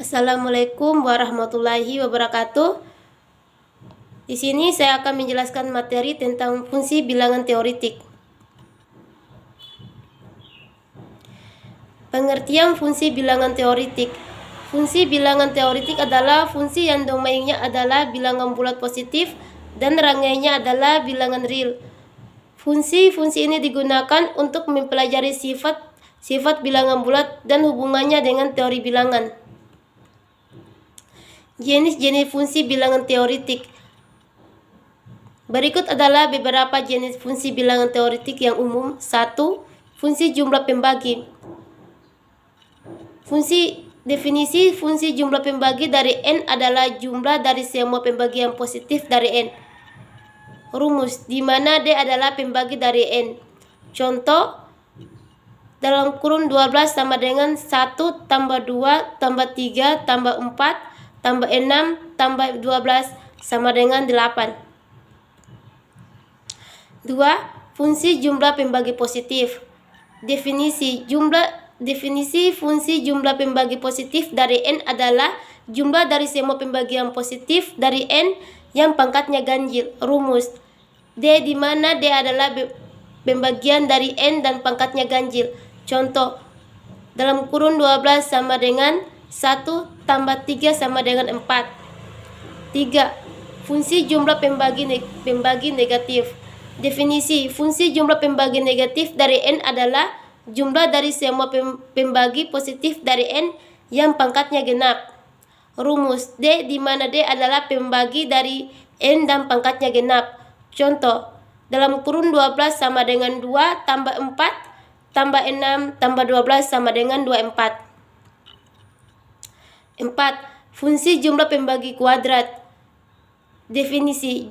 Assalamualaikum warahmatullahi wabarakatuh. Di sini saya akan menjelaskan materi tentang fungsi bilangan teoretik. Pengertian fungsi bilangan teoretik. Fungsi bilangan teoretik adalah fungsi yang domainnya adalah bilangan bulat positif dan rangkaiannya adalah bilangan real. Fungsi-fungsi ini digunakan untuk mempelajari sifat bilangan bulat dan hubungannya dengan teori bilangan. Jenis-jenis fungsi bilangan teoretik. Berikut adalah beberapa jenis fungsi bilangan teoretik yang umum. 1. Fungsi jumlah pembagi. Definisi fungsi jumlah pembagi dari N adalah jumlah dari semua pembagian positif dari N. Rumus, di mana D adalah pembagi dari N. Contoh, dalam kurun 12 sama dengan 1 tambah 2 tambah 3 tambah 4 tambah 6 tambah 12 sama dengan 8. 2. Fungsi jumlah pembagi positif. Definisi fungsi jumlah pembagi positif dari N adalah jumlah dari semua pembagian positif dari N yang pangkatnya ganjil. Rumus, D di mana D adalah pembagian dari N dan pangkatnya ganjil. Contoh, dalam kurun 12 sama dengan 1 tambah 3 sama dengan 4. 3. Fungsi jumlah pembagi negatif. Definisi fungsi jumlah pembagi negatif dari N adalah jumlah dari semua pembagi positif dari N yang pangkatnya genap. Rumus, D di mana D adalah pembagi dari N dan pangkatnya genap. Contoh, dalam kurun 12 sama dengan 2 tambah 4 tambah 6 tambah 12 sama dengan 24. 4. Fungsi jumlah pembagi kuadrat. Definisi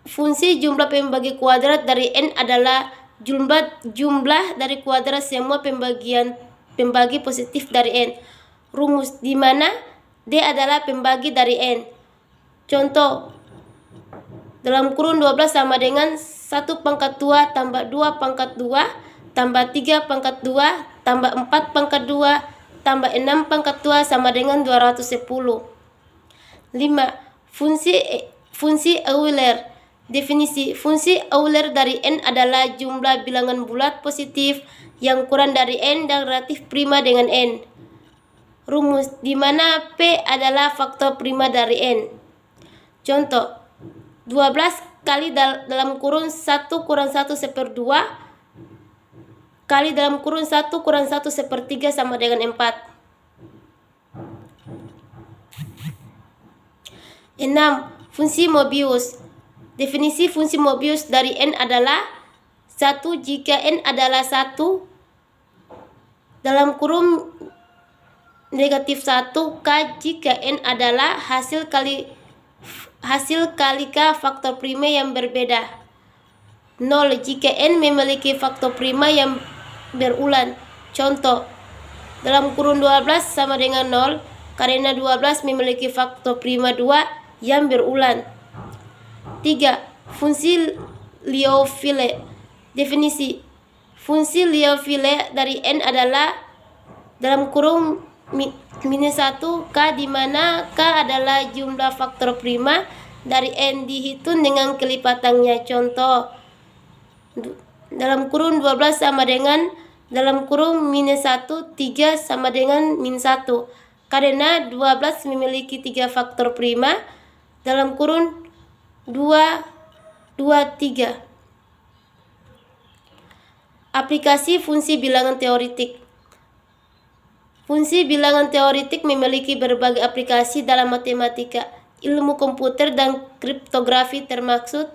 fungsi jumlah pembagi kuadrat dari N adalah jumlah dari kuadrat semua pembagi positif dari N. Rumus, di mana D adalah pembagi dari N. Contoh, dalam kurun 12 sama dengan 1 pangkat 2 tambah 2 pangkat 2 tambah 3 pangkat 2 tambah 4 pangkat 2 tambah 6 pangkat 2 sama dengan 210. 5. Fungsi Euler. Definisi fungsi Euler dari N adalah jumlah bilangan bulat positif yang kurang dari N dan relatif prima dengan N. Rumus, di mana P adalah faktor prima dari N. Contoh, 12 kali dalam kurun 1 kurang 1 1/2 kali dalam kurun 1 kurang 1 1/3 sama dengan 4. 6. Fungsi Mobius. Definisi fungsi Mobius dari N adalah 1 jika N adalah 1 dalam kurun negatif 1 K jika N adalah hasil kalika faktor prima yang berbeda. 0 jika N memiliki faktor prima yang berulang. Contoh, dalam kurun 12 sama dengan 0 karena 12 memiliki faktor prima 2 yang berulang. 3. Fungsi Liouville. Definisi fungsi Liouville dari N adalah dalam kurung minus 1 K di mana K adalah jumlah faktor prima dari N dihitung dengan kelipatannya. Contoh, dalam kurun 12 sama dengan dalam kurung minus 1 3 sama dengan minus 1 karena 12 memiliki 3 faktor prima dalam kurun 2 2 3. Aplikasi fungsi bilangan teoretik. Fungsi bilangan teoretik memiliki berbagai aplikasi dalam matematika, ilmu komputer dan kriptografi termaksud.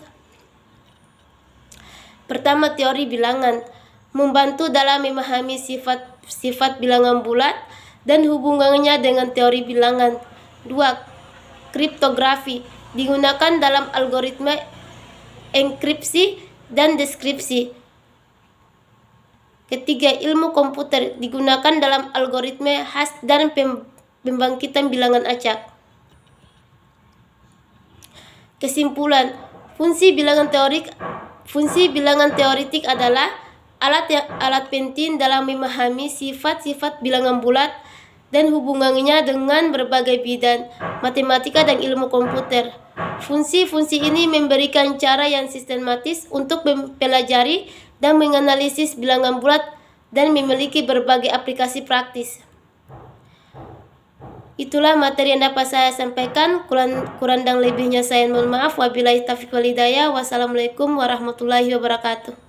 Pertama, teori bilangan membantu dalam memahami sifat bilangan bulat dan hubungannya dengan teori bilangan. 2. Kriptografi digunakan dalam algoritma enkripsi dan deskripsi. Ketiga, ilmu komputer digunakan dalam algoritma hash dan pembangkitan bilangan acak. Kesimpulan, fungsi bilangan teoretik adalah alat penting dalam memahami sifat-sifat bilangan bulat dan hubungannya dengan berbagai bidang matematika dan ilmu komputer. Fungsi-fungsi ini memberikan cara yang sistematis untuk mempelajari dan menganalisis bilangan bulat dan memiliki berbagai aplikasi praktis. Itulah materi yang dapat saya sampaikan. Kurang dan lebihnya saya mohon maaf. Wabillahi taufiq wal hidayah. Wassalamualaikum warahmatullahi wabarakatuh.